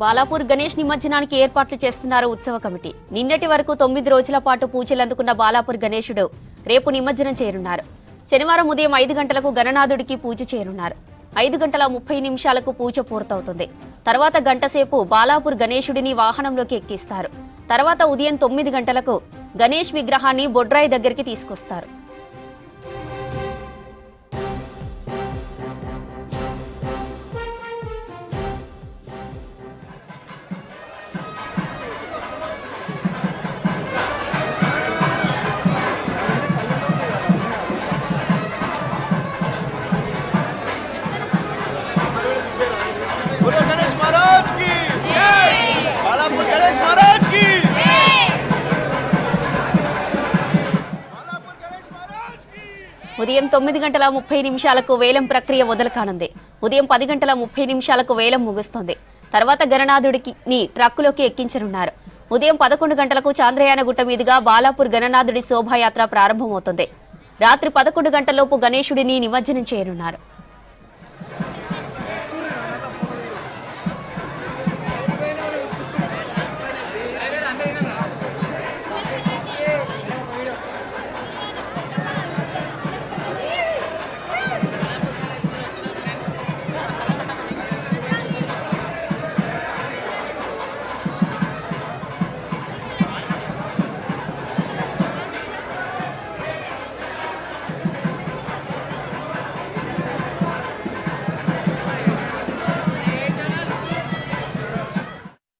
బాలాపూర్ గణేష్ నిమజ్జనానికి ఏర్పాట్లు చేస్తున్నారు ఉత్సవ కమిటీ. నిన్నటి వరకు 9 రోజుల పాటు పూజలు అందుకున్న బాలాపూర్ గణేశుడు రేపు నిమజ్జనం చేయనున్నారు. శనివారం ఉదయం 5 గంటలకు గణనాథుడికి పూజ చేయనున్నారు. 5:30 పూజ పూర్తవుతుంది. తర్వాత గంటసేపు బాలాపూర్ గణేశుడిని వాహనంలోకి ఎక్కిస్తారు. తర్వాత ఉదయం 9 గంటలకు గణేష్ విగ్రహాన్ని బొడ్రాయి దగ్గరికి తీసుకొస్తారు. ఉదయం 9:30 వేలం ప్రక్రియ మొదలు కానుంది. ఉదయం 10:30 వేలం ముగుస్తుంది. తర్వాత గణనాథుడిని ట్రక్కులోకి ఎక్కించనున్నారు. ఉదయం 11 గంటలకు చాంద్రయానగుట్ట మీదుగా బాలాపూర్ గణనాథుడి శోభాయాత్ర ప్రారంభమవుతుంది. రాత్రి 11 గంటలలోపు గణేశుడిని నిమజ్జనం చేయనున్నారు.